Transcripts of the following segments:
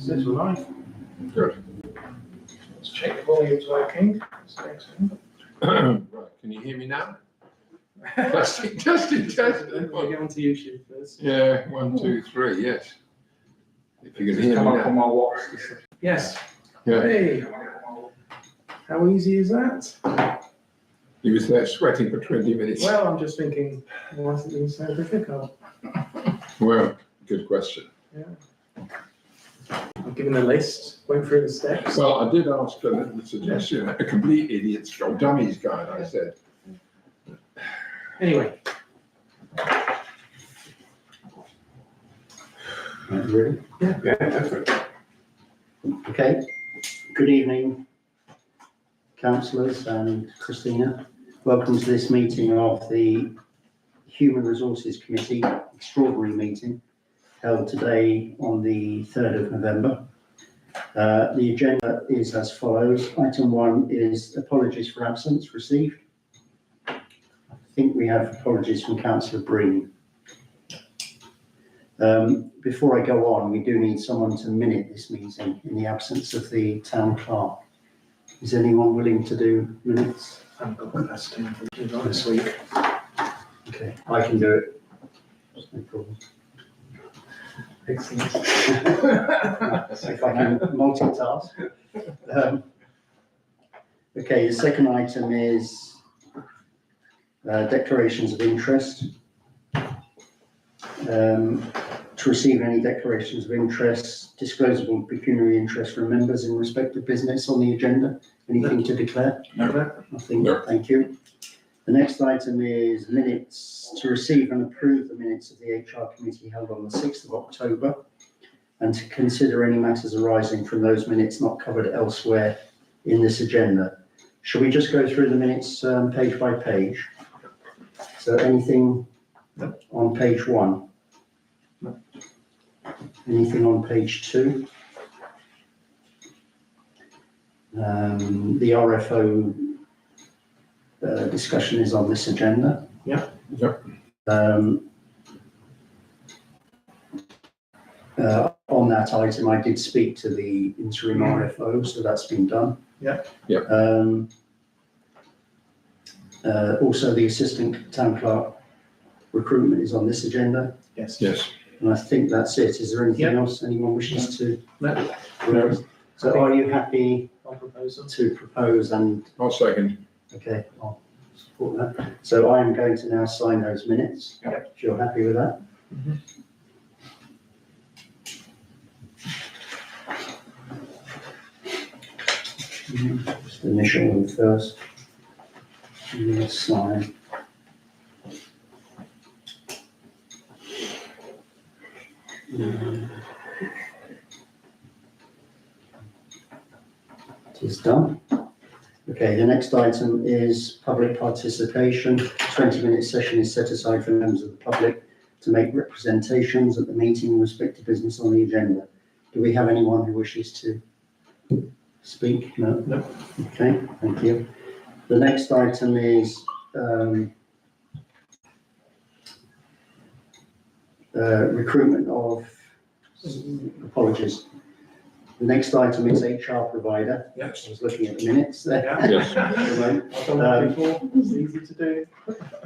Says we're live. Good. Let's check the volume's working. Right, can you hear me now? Testing. We'll get onto YouTube first. Yeah, 1, 2, 3, yes. If you can hear me Come up on now. my watch. Yes. Yeah, Hey. How easy is that? he was there sweating for 20 minutes. Well, I'm just thinking, why is it being so difficult? Well, good question. Yeah. I've given a list, went through the steps. Well, I did ask for the suggestion, a complete idiot's or dummy's guide, I said. Anyway, Really? yeah. Yeah, Okay. Good evening, councillors and Christina. Welcome to this meeting of the Human Resources Committee extraordinary meeting held today on the 3rd of November. The agenda is as follows. Item 1 is apologies for absence received. I think we have apologies from Councillor Breen. Before I go on, we do need someone to minute this meeting in the absence of the town clerk. Is anyone willing to do minutes? I haven't got capacity to do that this week. Okay, I can do it. There's no problem. Excellent. If I can multitask. Okay, the second item is declarations of interest. To receive any declarations of interest, disclosable pecuniary interest from members in respect of business on the agenda. Anything to declare? No. Nothing, No. thank you. The next item is minutes, to receive and approve the minutes of the HR committee held on the 6th of October and to consider any matters arising from those minutes not covered elsewhere in this agenda. Shall we just go through the minutes page by page? So anything on page 1? No. Anything on page 2? The RFO discussion is on this agenda. Yep. Yep. On that item, I did speak to the interim RFO, so that's been done. Yep. Yep. Also, the assistant town clerk recruitment is on this agenda, Yes. Yes. and I think that's it. Is there anything Yep. else anyone wishes to No. raise? So are you happy I'll propose them. to propose and, I'll second. okay, I'll support that. So I am going to now sign those minutes. Yep. If you're happy with that. Mhm. Just initial them first. And then sign. It is done. Okay, the next item is public participation. 20-minute session is set aside for members of the public to make representations at the meeting in respect to business on the agenda. Do we have anyone who wishes to speak? No? No. Okay, thank you. The next item is recruitment of, apologies. The next item is HR provider. Yes. I was looking at the minutes there. Yeah. Yes. I've done that before. It's easy to do.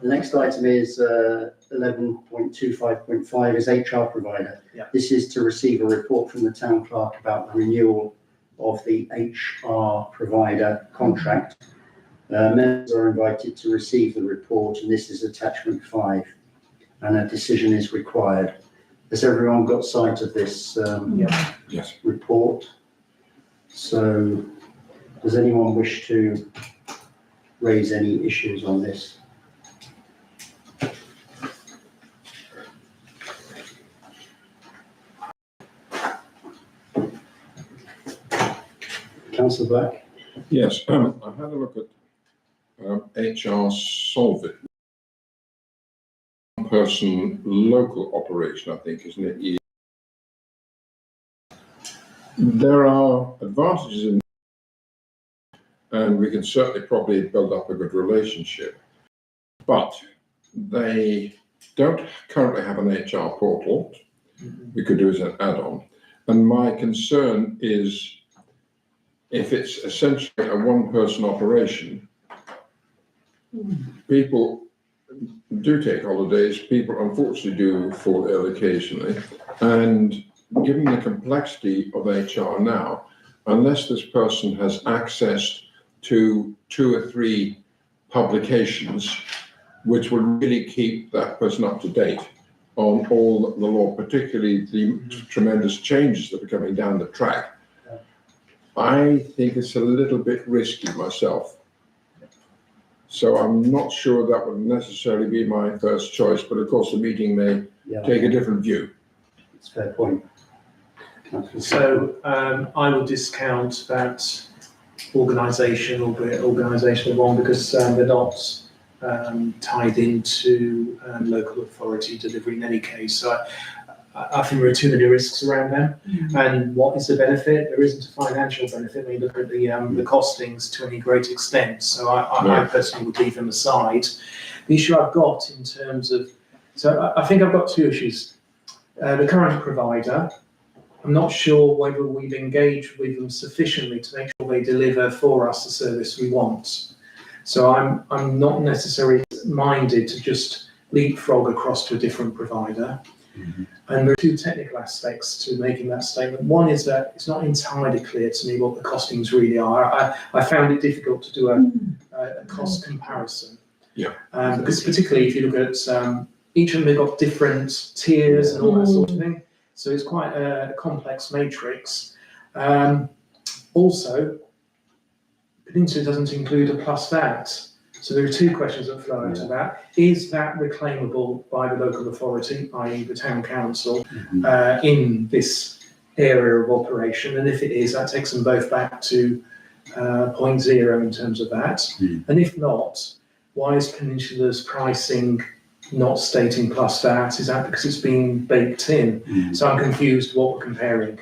The next item is 11.25.5 is HR provider. Yeah. This is to receive a report from the town clerk about the renewal of the HR provider contract. Members are invited to receive the report, and this is attachment 5, and a decision is required. Has everyone got sight of this Yes. report? So does anyone wish to raise any issues on this? Councillor Black? Yes. I had a look at HR Solvit. Person local operation, I think, isn't it? There are advantages in, and we can certainly probably build up a good relationship, but they don't currently have an HR portal. We could do as an add-on, And my concern is if it's essentially a one-person operation, people do take holidays, people unfortunately do fall ill occasionally, and given the complexity of HR now, unless this person has access to 2 or 3 publications, which will really keep that person up to date on all the law, particularly the tremendous changes that are coming down the track, I think it's a little bit risky myself. So I'm not sure that would necessarily be my first choice, but of course the meeting may take a different view. It's a fair point. So I will discount that organisation, albeit organisational one, because they're not tied into local authority delivery in any case. So I think there are too many risks around them. And what is the benefit? There isn't a financial benefit when you look at the costings to any great extent. So I personally would leave them aside. The issue I've got in terms of, so I think I've got 2 issues. The current provider, I'm not sure whether we've engaged with them sufficiently to make sure they deliver for us the service we want. So I'm not necessarily minded to just leapfrog across to a different provider. And there are 2 technical aspects to making that statement. One is that it's not entirely clear to me what the costings really are. I found it difficult to do a cost comparison. Yeah. Because particularly if you look at each of them, they've got different tiers and all that sort of thing. So it's quite a complex matrix. Also, Peninsula doesn't include a plus VAT. So there are 2 questions that flow out of that. Is that reclaimable by the local authority, i.e. the town council, in this area of operation? And if it is, that takes them both back to point 0 in terms of that. And if not, why is Peninsula's pricing not stating plus VAT? Is that because it's been baked in? So I'm confused what we're comparing.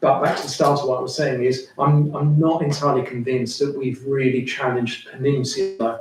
But back to the start of what I was saying is, I'm not entirely convinced that we've really challenged Peninsula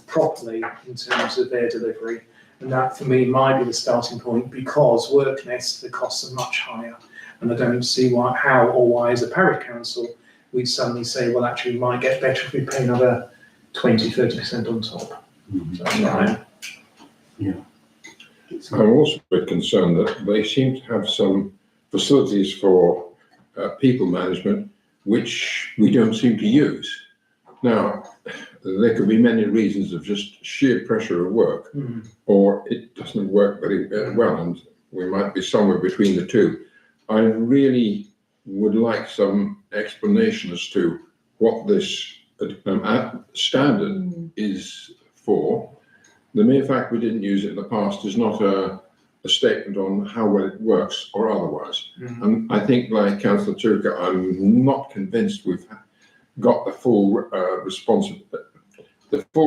properly in terms of their delivery. And that for me might be the starting point, because WorkNest, the costs are much higher. And I don't see how or why as a parish council, we'd suddenly say, well, actually we might get better if we pay another 20, 30% on top. So that's right. I'm also a bit concerned that they seem to have some facilities for people management, which we don't seem to use. Now, there could be many reasons of just sheer pressure of work, or it doesn't work very well, and we might be somewhere between the 2. I really would like some explanation as to what this standard is for. The mere fact we didn't use it in the past is not a statement on how well it works or otherwise. And I think, like Councillor Turka, I'm not convinced we've got the full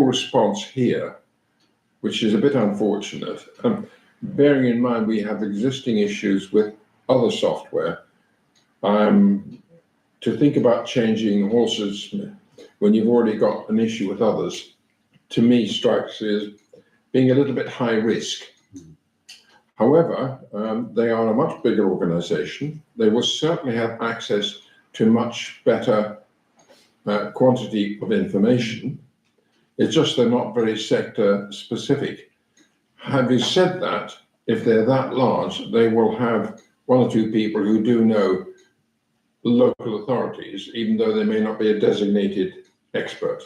response here, which is a bit unfortunate. Bearing in mind we have existing issues with other software, to think about changing horses when you've already got an issue with others, to me strikes as being a little bit high risk. However, they are a much bigger organisation. They will certainly have access to much better quantity of information. It's just they're not very sector specific. Having said that, if they're that large, they will have 1 or 2 people who do know local authorities, even though they may not be a designated expert.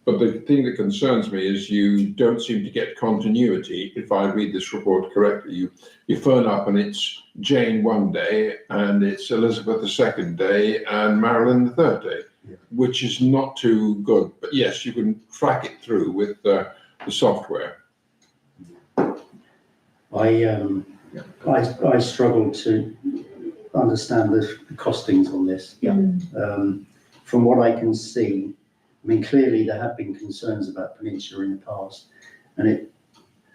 But the thing that concerns me is you don't seem to get continuity. If I read this report correctly, you phone up and it's Jane one day, and it's Elizabeth the second day, and Marilyn the third day, which is not too good. But yes, you can track it through with the software. I struggle to understand the costings on this. From what I can see, I mean, clearly there have been concerns about Peninsula in the past,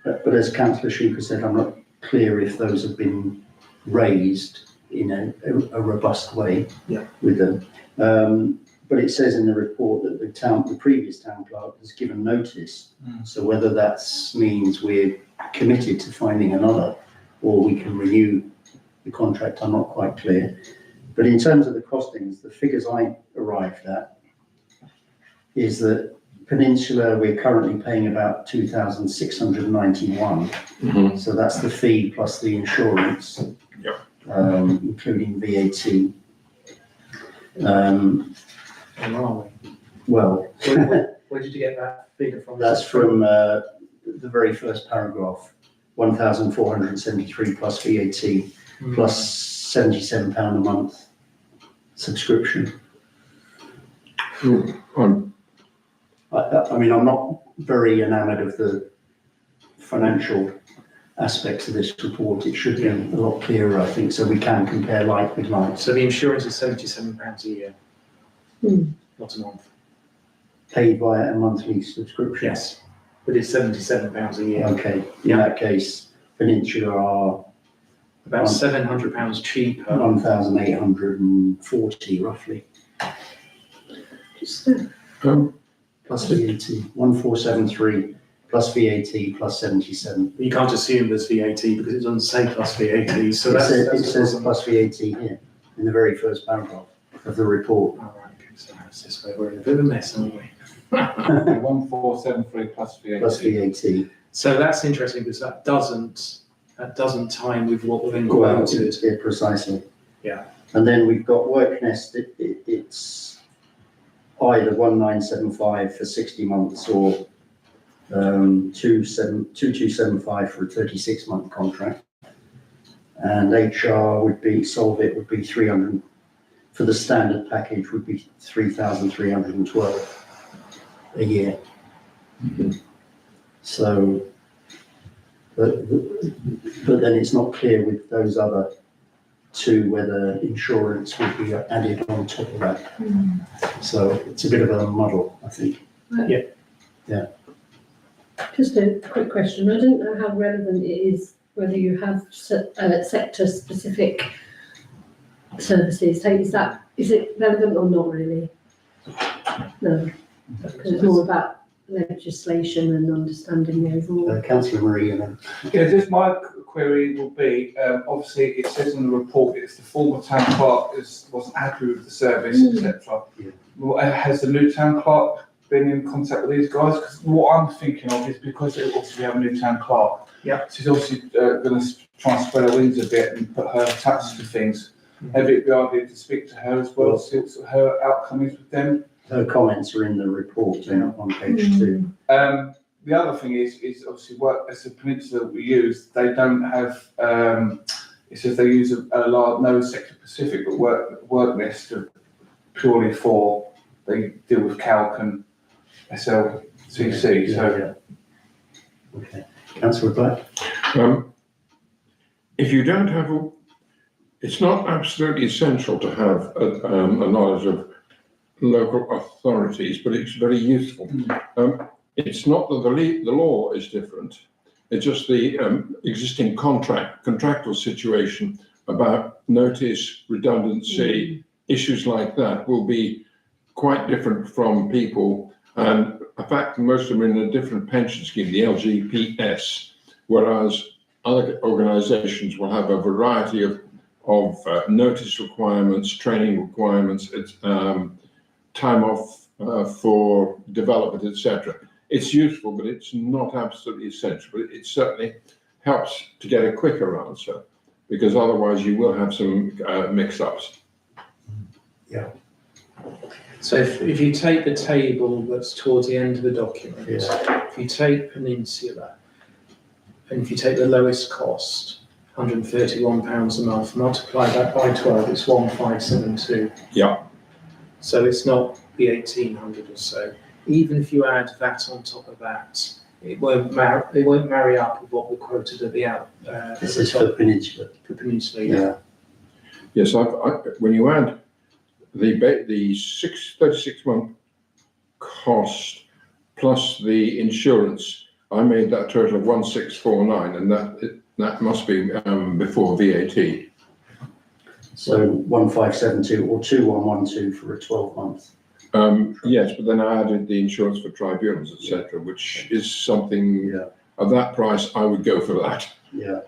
but as Councillor Shuker said, I'm not clear if those have been raised in a robust way with them. But it says in the report that the previous town clerk has given notice. So whether that means we're committed to finding another, or we can renew the contract are not quite clear. But in terms of the costings, the figures I arrived at is that Peninsula, we're currently paying about 2,691. Mhm. So that's the fee plus the insurance. Yep. Including VAT. Where are we? Well, Where did you get that figure from? that's from the very first paragraph, 1,473 plus VAT, plus £77 a month subscription. I'm I mean, I'm not very enamoured of the financial aspects of this report. It should be a lot clearer, I think, so we can compare like with like. So the insurance is £77 a year, not a month. Paid via a monthly subscription. Yes, but it's £77 a year. Okay, in that case, Peninsula are About £700 cheaper. 1,840 roughly, Just plus VAT, 1,473 plus VAT plus 77. You can't assume there's VAT because it doesn't say plus VAT. So that's It says plus VAT here in the very first paragraph of the report. All right, okay, so that's this way. We're in a bit of a mess, aren't we? 1473 plus VAT. Plus VAT. So that's interesting because that doesn't tie in with what we've been Well, quoted. yeah, precisely. Yeah. And then we've got WorkNest. It's either 1,975 for 60 months or 2,275 for a 36-month contract. And HR would be, Solvit would be 300, for the standard package would be 3,312 a year. So, but then it's not clear with those other two whether insurance would be added on top of that. So it's a bit of a muddle, I think. Just a quick question. I don't know how relevant it is whether you have sector-specific services. So is it relevant or not really? No, because it's more about legislation and understanding the overall. Councillor Marie, and then Yeah, just my query will be, obviously it says in the report, it's the former town clerk wasn't happy with the service, etc. Yeah. Well, has the new town clerk been in contact with these guys? Because what I'm thinking of is because obviously we have a new town clerk. Yeah. She's obviously going to try and spread her wings a bit and put her touch to things. Maybe it'd be idea to speak to her as well, see what her outcome is with them. her comments are in the report on page 2. The other thing is obviously work as a Peninsula that we use, they don't have, it says they use a large, no sector specific, but WorkNest purely for, they deal with Calc and SLCC, so. Okay. Councillor Black? If you don't have, it's not absolutely essential to have a knowledge of local authorities, but it's very useful. It's not that the law is different, it's just the existing contractual situation about notice, redundancy, issues like that will be quite different from people. And in fact, most of them are in a different pension scheme, the LGPS, whereas other organisations will have a variety of notice requirements, training requirements, time off for development, etc. It's useful, but it's not absolutely essential. But it certainly helps to get a quicker answer, because otherwise you will have some mix-ups. So if you take the table that's towards the end of the document, if you take Peninsula, and if you take the lowest cost, £131 a month, multiply that by 12, it's 1,572. Yeah. So it's not the 1,800 or so. Even if you add that on top of that, it won't marry up with what we quoted at the This is for Peninsula. for Peninsula. Yeah. Yes, when you add the 36-month cost plus the insurance, I made that total of 1,649, and that must be before VAT. So 1,572 or 2,112 for a 12-month. Yes, but then I added the insurance for tribunals, etc., which is something of that price. I would go for that. Yeah.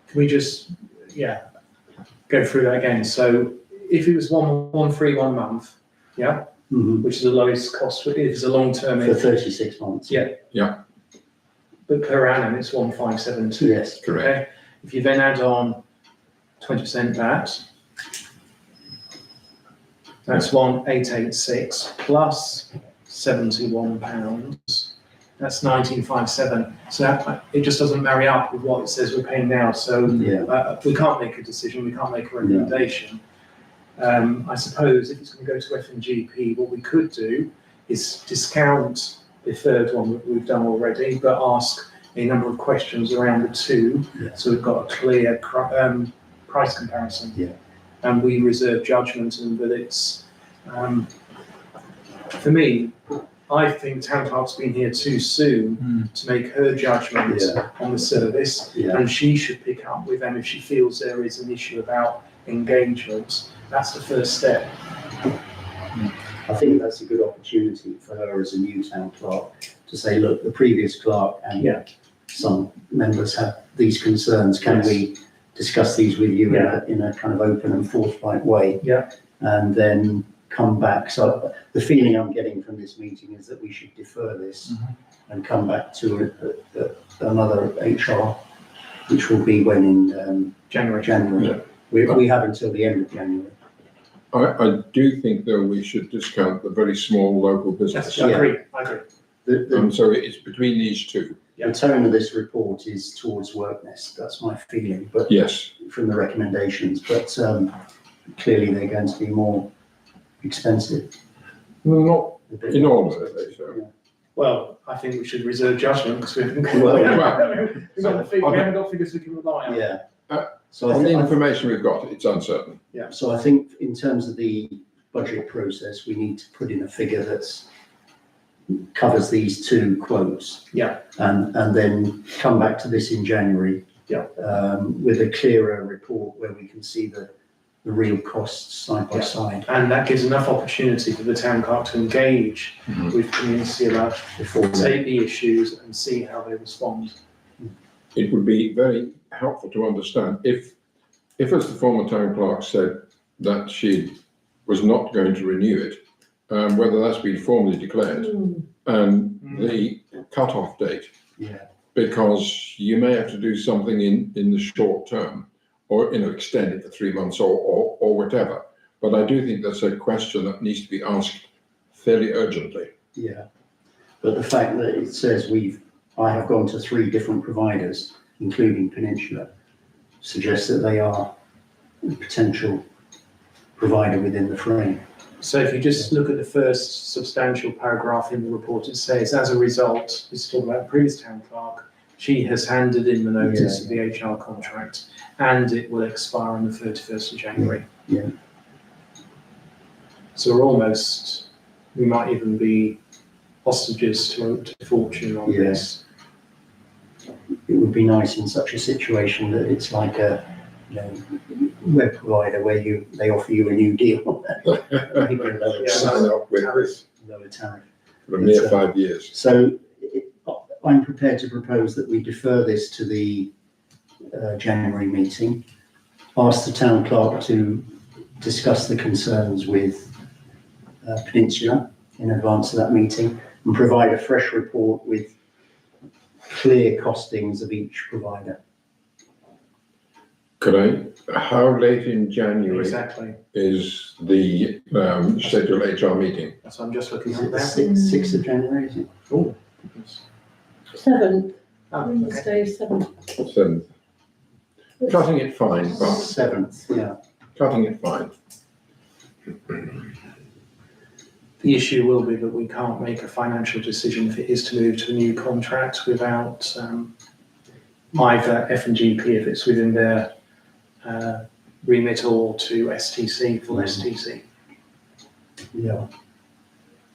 Can we just go through that again. So if it was 113 1 month, Mhm. which is the lowest cost, if it's a long term, For 36 months. Yeah. but per annum it's 1572. Yes. Correct. Okay. If you then add on 20% VAT, that's 1886 plus £71. That's 1957. So that, it just doesn't marry up with what it says we're paying now. So Yeah. we can't make a decision. We can't make a recommendation. I suppose if it's going to go to F&GP, what we could do is discount the third one that we've done already, but ask a number of questions around the two, Yeah. so we've got a clear price comparison. Yeah. And we reserve judgment, and that it's, for me, I think Town Clerk's been here too soon to make her judgment Yeah. on the service, Yeah. and she should pick up with them if she feels there is an issue about engagement. That's the first step. I think that's a good opportunity for her as a new town clerk to say, look, the previous clerk and Yeah. some members have these concerns. Can Yes. we discuss these with you in a kind of open and forthright way? Yeah. And then come back. So the feeling I'm getting from this meeting is that we should defer this and come back to another HR, which will be when in January. January. Yeah. We have until the end of January. I do think though we should discount the very small local business. Yes, I agree. So it's between these two. Yeah. The tone of this report is towards Worknest. That's my feeling, but Yes. from the recommendations, but clearly they're going to be more expensive. Not enormously so. Well, I think we should reserve judgment because we haven't Well, we haven't got figures we can rely on. Yeah. Uh, So I On the think, information we've got, it's uncertain. so I think in terms of the budget process, we need to put in a figure that's covers these two quotes. Yeah. And then come back to this in January. Yeah. With a clearer report where we can see the real costs side by Yeah. side And that gives enough opportunity for the town clerk to engage with community about before. take the issues and see how they respond. It would be very helpful to understand if as the former town clerk said that she was not going to renew it, whether that's been formally declared and the cut-off date, Yeah. because you may have to do something in the short term or, extend it for 3 months or whatever. But I do think that's a question that needs to be asked fairly urgently. Yeah, but the fact that it says I have gone to 3 different providers, including Peninsula, suggests that they are a potential provider within the frame. So if you just look at the first substantial paragraph in the report, it says, as a result, it's talking about the previous town clerk, she has handed in the notice of the HR contract and it will expire on the 31st of January. Yeah. So we might even be hostages to fortune on Yeah. this. It would be nice in such a situation that it's like a web provider where they offer you a new deal. Maybe a lower Yeah. Sign up with this lower tariff. for a mere 5 years. So I'm prepared to propose that we defer this to the January meeting. Ask the town clerk to discuss the concerns with Peninsula in advance of that meeting and provide a fresh report with clear costings of each provider. How late in January Exactly. is the scheduled HR meeting? That's what I'm just looking Is at it the now. 6th of January, is it? Oh. 7th, Oh, okay. Wednesday, 7th. 7th. Cutting it fine, but 7th, yeah. cutting it fine. The issue will be that we can't make a financial decision if it is to move to a new contract without either F&GP if it's within their remit or to STC, full STC. Yeah.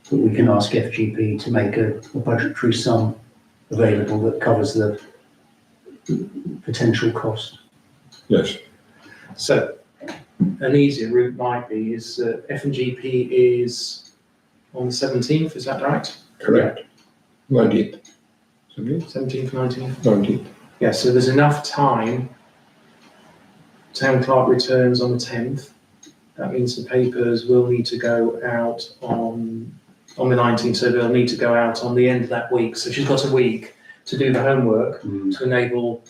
But we can ask FGP to make a budgetary sum available that covers the potential cost. Yes. So an easier route might be is that F&GP is on the 17th, is that right? Correct. 19th. 17th, 19th? 19th. Yeah, so there's enough time Town clerk returns on the 10th. That means the papers will need to go out on the 19th, so they'll need to go out on the end of that week. So she's got a week to do the homework to enable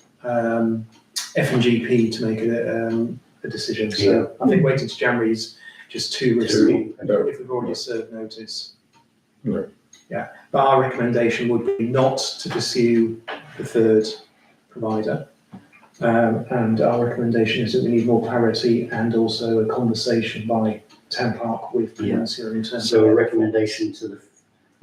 F&GP to make a decision. So I think waiting to January is just too risky if we've already served notice. No. Yeah, but our recommendation would be not to pursue the third provider. And our recommendation is that we need more clarity and also a conversation by town clerk with Financier in terms So of a recommendation to the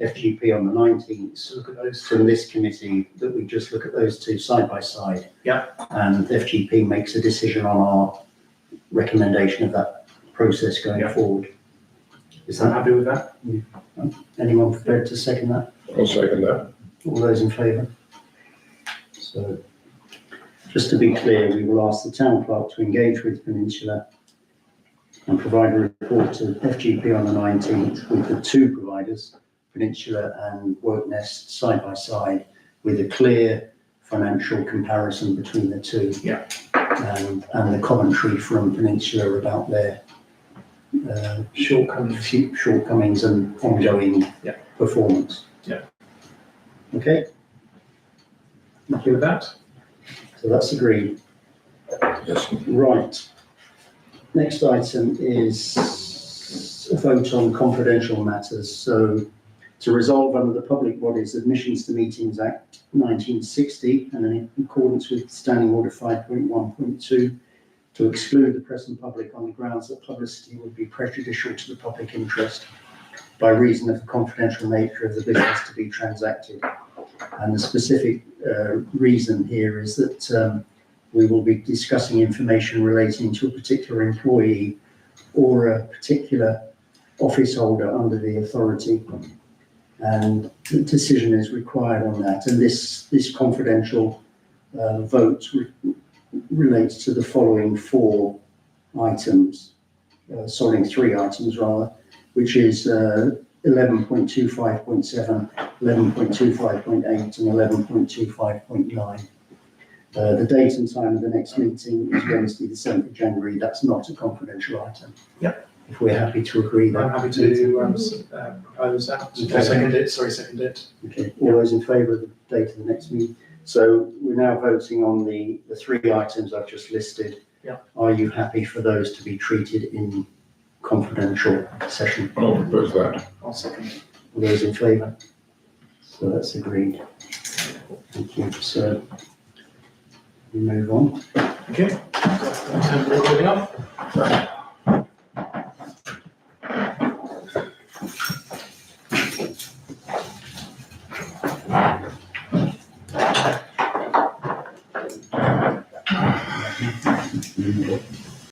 FGP on the 19th to look at those. from this committee that we just look at those two side by side. Yeah. And FGP makes a decision on our recommendation of that process going Yeah. forward. Is I'm that, happy with that. anyone prepared to second that? I'll second that. All those in favour? So, just to be clear, we will ask the town clerk to engage with Peninsula and provide a report to FGP on the 19th with the two providers, Peninsula and Worknest, side by side, with a clear financial comparison between the two. Yeah. And the commentary from Peninsula about their shortcomings and ongoing Yeah. performance. Yeah. Okay, Happy with that. so that's agreed. Yes. Right. Next item is a vote on confidential matters. So to resolve under the Public Bodies Admissions to Meetings Act 1960 and in accordance with Standing Order 5.1.2, to exclude the press and public on the grounds that publicity would be prejudicial to the public interest by reason of the confidential nature of the business to be transacted. And the specific reason here is that we will be discussing information relating to a particular employee or a particular office holder under the authority. And the decision is required on that. And this confidential vote relates to the following three items rather, which is 11.25.7, 11.25.8 and 11.25.9. The date and time of the next meeting is Wednesday, the 7th of January. That's not a confidential item. Yep. If we're happy to agree that. I'm happy to propose that. Okay. Second it. Okay, all those in favour of the date of the next meeting? So we're now voting on the three items I've just listed. Yeah. Are you happy for those to be treated in confidential session? I'll propose that. I'll second it. All those in favour? So that's agreed. Thank you. So we move on. Okay. Turn the recording off.